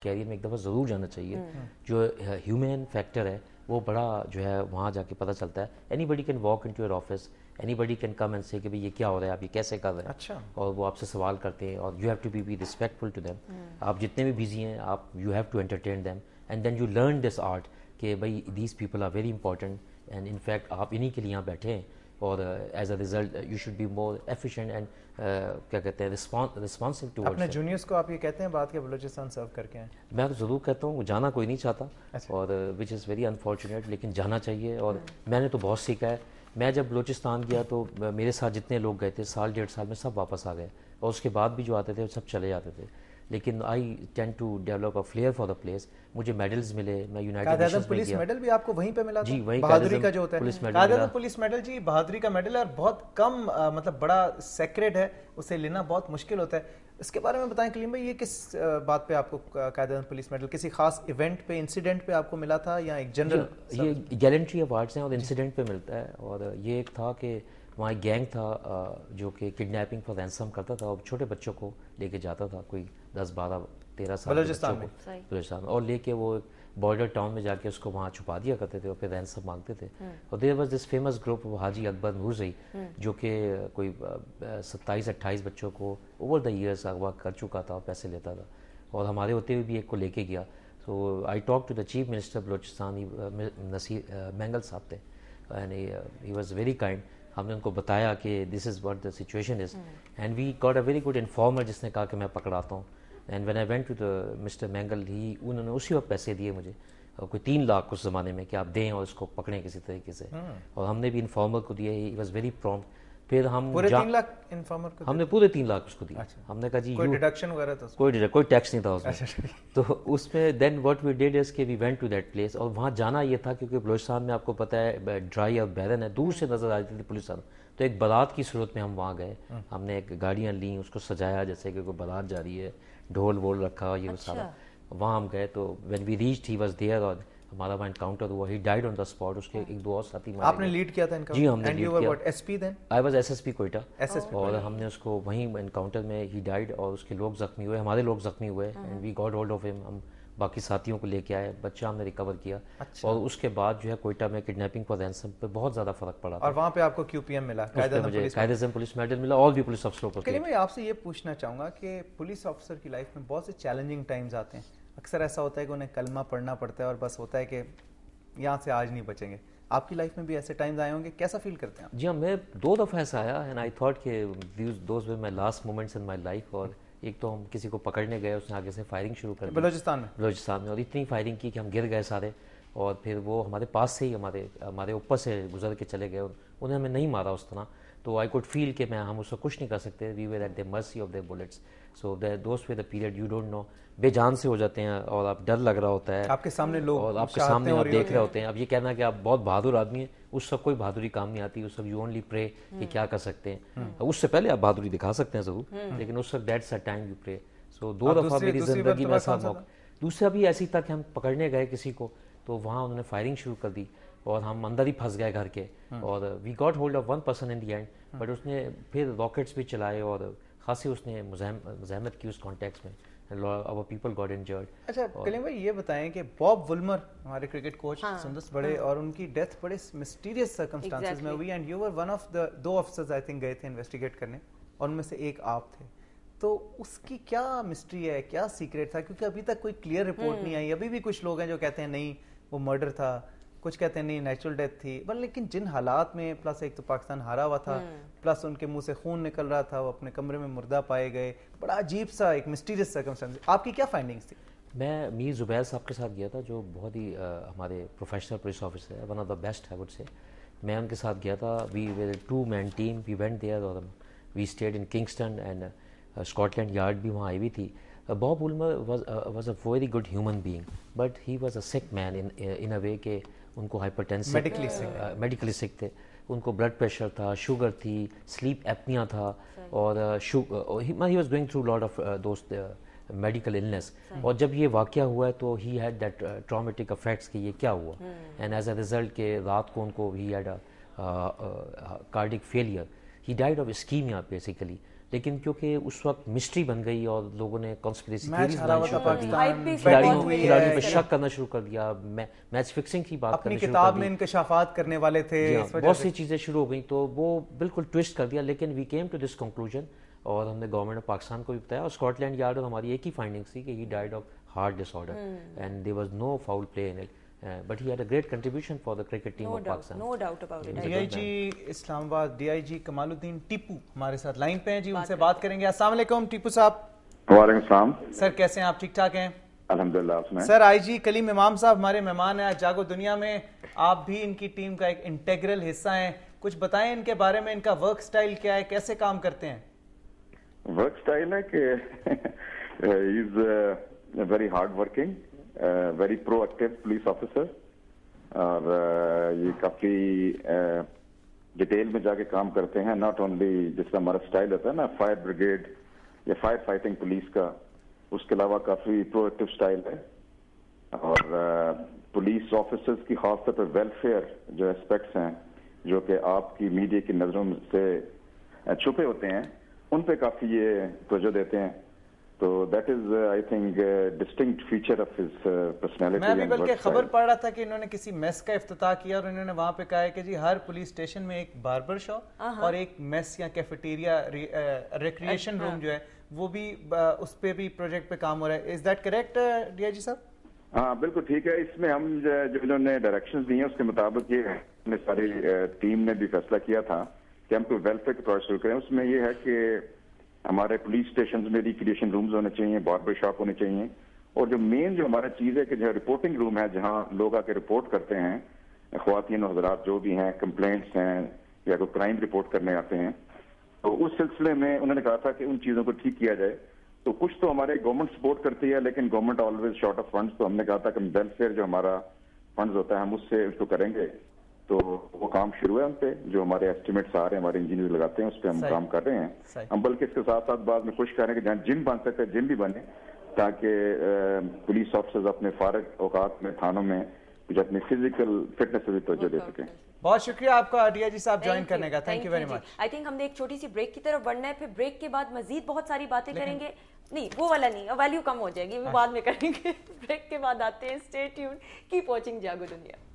Career میں ایک دفعہ ضرور جانا چاہیے. جو ہیومن فیکٹر ہے وہ بڑا جو ہے وہاں جا کے پتہ چلتا ہے. Anybody can walk into your office, anybody can come and سے کہ بھائی یہ کیا ہو رہا ہے, آپ یہ کیسے کر رہے ہیں. اچھا. اور وہ آپ سے سوال کرتے ہیں, اور you have to be respectful to them. آپ جتنے بھی بزی ہیں آپ you have to entertain them, and then you learn this art کہ بھائی these people are very important, and in fact آپ انہیں کے لیے یہاں بیٹھے ہیں. اور as a result you should be more efficient and کیا کہتے ہیں رسپانسو ٹوورڈز. اپنے جونیئرس کو آپ یہ کہتے ہیں بات کہ بلوچستان سرو کر کے ہیں؟ میں تو ضرور کہتا ہوں, جانا کوئی نہیں چاہتا, اور وچ از ویری انفارچونیٹ, لیکن جانا چاہیے. اور میں نے تو بہت سیکھا ہے. میں جب بلوچستان گیا تو میرے ساتھ جتنے لوگ گئے تھے 1.5 سال میں سب واپس آ گئے, اور اس کے بعد بھی جو آتے تھے وہ سب چلے جاتے تھے. لیکن I tend to develop a flair for the place. مجھے میڈلز ملے, میں یونائٹڈ نیشنز میں پولیس گیا. میڈل بھی آپ کو وہیں پہ ملا تھا؟ جی وہیں بہادری کا جو ہوتا پولیس ہے میڈل قائد ملا. اعظم پولیس میڈل جی بہادری کا میڈل ہے, اور بہت کم مطلب بڑا سیکریٹ ہے, اسے لینا بہت مشکل ہوتا ہے. اس کے بارے میں بتائیں کلیم بھائی, یہ کس بات پہ آپ کو قائد اعظم پولیس میڈل, کسی خاص ایونٹ پہ انسیڈنٹ پہ آپ کو ملا تھا یا ایک جنرل؟ یہ گیلنٹری ایوارڈز ہیں اور انسیڈنٹ پہ ملتا ہے. اور یہ ایک تھا کہ وہاں ایک گینگ تھا جو کہ کڈنیپنگ فار رینسم کرتا تھا, اور چھوٹے بچوں کو لے کے جاتا تھا, کوئی 10 12 13 سال کے بچوں کو بلوچستان میں, اور لے کے وہ بارڈر ٹاؤن میں جا کے اس کو وہاں چھپا دیا کرتے تھے, اور پھر رینسم مانگتے تھے. اور there was this famous group حاجی اکبر نورزئی, جو کہ کوئی 27-28 بچوں کو اوور دا ایئرس اغوا کر چکا تھا اور پیسے لیتا تھا. اور ہمارے ہوتے ہوئے بھی ایک کو لے کے گیا. So I talk to the chief minister Balochistan, Naseer Mengal صاحب تھے, and he was very kind. ہم نے ان کو بتایا کہ this is what the situation is, and we got a very good informer جس نے کہا کہ میں پکڑاتا ہوں. And when I went to the mister Mengal, انہوں نے اسی وقت پیسے دیے مجھے, کوئی 3 لاکھ اس زمانے میں, کہ آپ دیں اور اس کو پکڑیں کسی طریقے سے. اور ہم نے بھی انفارمر کو دیا, ہی واز ویری پرومپٹ. پھر ہم پورے 3 لاکھ انفارمر کو, ہم نے پورے 3 لاکھ اس کو دیے. ہم نے کہا جی کوئی ڈیڈکشن وغیرہ تھا؟ کوئی ٹیکس نہیں تھا اس میں. تو اس میں دین واٹ وی ڈیڈ از کہ we went to that place. اور وہاں جانا یہ تھا کیونکہ بلوچستان میں آپ کو پتہ ہے ڈرائی اور بیرن ہے, دور سے نظر آتی تھی پولیس. تو ایک بارات کی صورت میں ہم وہاں گئے. ہم نے ایک گاڑیاں لیں, اس کو سجایا جیسے کہ کوئی بارات جا رہی ہے, ڈھول وول رکھا, یہ سارا. وہاں ہم گئے تو when we reached he was there, اور ہمارا وہاں انکاؤنٹر ہوا. ہی ڈائڈ آن دا اسپاٹ. اس کے 1-2 اور ساتھی مارے. آپ نے لیڈ کیا تھا ان کا؟ جی ہم نے لیڈ کیا. S P then? I was S S P Quetta. اور ہم نے اس کو وہیں انکاؤنٹر میں ہی ڈائڈ, اور اس کے لوگ زخمی ہوئے, ہمارے لوگ زخمی ہوئے. And we got hold of him. ہم باقی ساتھیوں کو لے کے آئے, بچہ ہم نے ریکور کیا. اور اس کے بعد جو ہے کوئٹہ میں کڈنیپنگ فار رینسم پہ بہت زیادہ فرق پڑا. اور وہاں پہ آپ کو کیو پی ایم ملا, قائد اعظم پولیس میڈل ملا, اور بھی پولیس افسروں کو. کلیم بھائی آپ سے یہ پوچھنا چاہوں گا کہ پولیس افسر کی لائف میں بہت سے چیلنجنگ ٹائمز آتے ہیں. اکثر ایسا ہوتا ہے کہ انہیں کلمہ پڑھنا پڑتا ہے اور بس ہوتا ہے کہ یہاں سے آج نہیں بچیں گے. آپ کی لائف میں بھی ایسے ٹائمز آئے ہوں گے, کیسا فیل کرتے ہیں آپ؟ جی ہاں, میں 2 دفعہ ایسا آیا, اینڈ آئی تھاٹ کہ those were my last moments in my life. اور ایک تو ہم کسی کو پکڑنے گئے, اس نے آگے سے فائرنگ شروع کر دی بلوچستان میں, اور اتنی فائرنگ کی کہ ہم گر گئے سارے. اور پھر وہ ہمارے پاس سے ہی ہمارے اوپر سے گزر کے چلے گئے. انہیں ہمیں نہیں مارا اس طرح, تو آئی کوڈ فیل کہ ہم اس کو کچھ نہیں کر سکتے. وی ور at the mercy of their bullets. So those were the period you don't know, بے جان سے ہو جاتے ہیں, اور آپ ڈر لگ رہا ہوتا ہے, آپ کے سامنے لوگ, اور آپ کے سامنے آپ دیکھ رہے ہوتے ہیں. اب یہ کہنا کہ آپ بہت بہادر آدمی ہیں, اس وقت کوئی بہادری کام نہیں آتی. اس وقت یو اونلی پرے کہ کیا کر سکتے ہیں. اس سے پہلے آپ بہادری دکھا سکتے ہیں ضرور, لیکن اس وقت that's a time you pray. سو 2 دفعہ میری زندگی میں ایسا موقع. دوسرا بھی ایسی تھا کہ ہم پکڑنے گئے کسی کو, تو وہاں انہوں نے فائرنگ شروع کر دی, اور ہم اندر ہی پھنس گئے گھر کے. اور we got hold of 1 person in the end, but اس نے پھر راکٹس بھی چلائے, اور خاصی اس نے مزاحمت کی اس کانٹیکس میں. Our people got injured. اچھا کلیم بھائی یہ بتائیں کہ باب ولمر ہمارے کرکٹ کوچ سندس بڑے, اور ان کی ڈیتھ بڑے مسٹیریس سرکمسٹانسز میں ہوئی, and you were one of the 2 officers I think گئے تھے انویسٹیگیٹ کرنے, اور ان میں سے ایک آپ تھے. تو اس کی کیا مسٹری ہے, کیا سیکریٹ تھا؟ کیونکہ ابھی تک کوئی کلیئر رپورٹ نہیں آئی. ابھی بھی کچھ لوگ ہیں جو کہتے ہیں نہیں وہ مرڈر تھا, کچھ کہتے ہیں نہیں نیچرل ڈیتھ تھی. بٹ لیکن جن حالات میں, پلس ایک تو پاکستان ہارا ہوا تھا, پلس ان کے منہ سے خون نکل رہا تھا, وہ اپنے کمرے میں مردہ پائے گئے, بڑا عجیب سا ایک مسٹیریس سرکمسٹانس. آپ کی کیا فائنڈنگس تھی؟ میں میر زبیر صاحب کے ساتھ گیا تھا, جو بہت ہی ہمارے پروفیشنل پولیس آفیسر ہے, one of the best I would say. میں ان کے ساتھ گیا تھا. We were 2 man team, we went there, اور we stayed in Kingston, and Scotland Yard بھی وہاں آئی ہوئی تھی. Bob Woolmer was a very good human being, but he was a sick man ان اے وے کہ ان کو ہائپرٹینسن, میڈیکلی سک تھے. ان کو بلڈ پریشر تھا, شوگر تھی, سلیپ ایپنیا تھا, اور he was going through lot of those medical illness. اور جب یہ واقعہ ہوا ہے تو he had that traumatic effects کہ یہ کیا ہوا, اینڈ ایز اے ریزلٹ کہ رات کو ان کو he had cardiac failure. He died of ischemia basically. لیکن کیونکہ اس وقت مسٹری بن گئی اور لوگوں نے کانسپریسی میچ تھیوریز ہرا ہوا تھا پاکستان، کھلاڑیوں پہ شک کرنا شروع کر دیا، میچ فکسنگ کی بات اپنی کرنا شروع کتاب کر میں دی، انکشافات کرنے والے تھے، بہت سی چیزیں شروع ہو گئیں، تو وہ بالکل ٹوسٹ کر دیا. لیکن we came to this conclusion, اور ہم نے گورنمنٹ آف پاکستان کو بھی بتایا، اور اسکاٹ لینڈ یارڈ اور ہماری ایک ہی فائنڈنگ تھی کہ he died of heart disorder and there was no foul play in it. But he had a great contribution for the cricket team of Pakistan. No doubt about it. D I G Islamabad D I I جی کمال الدین ٹیپو ہمارے ساتھ line پہ ہیں جی، ان سے بات کریں گے. السلام علیکم ٹیپو صاحب. وعلیکم السلام سر، کیسے ہیں آپ؟ ٹھیک ٹھاک ہیں؟ الحمدللہ. آپ سنائیں. سر، آئی جی کلیم امام صاحب ہمارے مہمان ہیں آج جاگو دنیا میں، آپ بھی ان کی ٹیم کا ایک انٹیگرل حصہ ہیں، کچھ بتائیں ان کے بارے میں، ان کا ورک سٹائل کیا ہے، کیسے کام کرتے ہیں؟ ورک سٹائل ہے کہ ہی is very hard working, very pro active police officer, اور یہ کافی ڈیٹیل میں جا کے کام کرتے ہیں. ناٹ اونلی جس کا ہمارا سٹائل ہوتا ہے نا فائر بریگیڈ یا فائر فائٹنگ پولیس کا، اس کے علاوہ کافی پرو ایکٹیو سٹائل ہے. اور پولیس آفیسرز کی خاص طور پہ ویلفیئر جو اسپیکٹس ہیں جو کہ آپ کی میڈیا کی نظروں سے چھپے ہوتے ہیں، ان پہ کافی یہ توجہ دیتے ہیں. تو that is I think distinct feature of his personality. میں بھی بلکہ خبر پڑھ رہا تھا کہ انہوں نے کسی میس کا افتتاح کیا، اور انہوں نے وہاں پہ کہا ہے کہ جی ہر پولیس اسٹیشن میں ایک باربر شاپ اور ایک میس یا کیفیٹیریا ریکریشن روم جو ہے وہ بھی، اس پہ بھی پروجیکٹ پہ کام ہو رہا ہے. Is that correct D I G صاحب؟ ہاں بالکل ٹھیک ہے. اس میں ہم جو انہوں نے ڈائریکشنز دی ہیں اس کے مطابق یہ ہم نے ساری ٹیم نے بھی فیصلہ کیا تھا کہ ہم کوئی ویلفیئر کے پروجیکٹ شروع کریں. اس میں یہ ہے کہ ہمارے پولیس اسٹیشنز میں ریکریشن رومز ہونے چاہیے، باربر شاپ ہونے چاہیے، اور جو مین جو ہمارا چیز ہے کہ جو رپورٹنگ روم ہے جہاں لوگ آ کے رپورٹ کرتے ہیں، خواتین و حضرات جو بھی ہیں، کمپلینٹس ہیں یا کوئی کرائم رپورٹ کرنے آتے ہیں، تو اس سلسلے میں انہوں نے کہا تھا کہ ان چیزوں کو ٹھیک کیا جائے. تو کچھ تو ہمارے گورنمنٹ سپورٹ کرتی ہے، لیکن government always short of funds. تو ہم نے کہا تھا کہ ویلفیئر جو ہمارا فنڈز ہوتا ہے ہم اس سے اس کو کریں گے. تو وہ کام شروع ہے ان پہ، جو ہمارے ایسٹیمیٹس آ رہے ہیں، ہمارے انجینئر لگاتے ہیں، اس پہ ہم کام کر رہے ہیں. ہم بلکہ اس کے ساتھ ساتھ بعد میں کوشش کر رہے ہیں کہ جہاں جم بن سکتے ہیں جم بھی بنے، تاکہ پولیس آفیسرز اپنے فارغ اوقات میں تھانوں میں کچھ اپنی فزیکل فٹنس سے بھی توجہ دے سکیں. بہت شکریہ آپ کا ڈی آئی جی صاحب جوائن کرنے کا. Thank you very much. I think ہم نے ایک چھوٹی سی بریک کی طرف بڑھنا ہے، پھر بریک کے بعد مزید بہت ساری باتیں کریں گے. نہیں وہ والا نہیں، ویلیو کم ہو جائے گی، وہ بعد میں کریں گے. بریک کے بعد آتے ہیں. اسٹے ٹیون، کیپ واچنگ جاگو دنیا.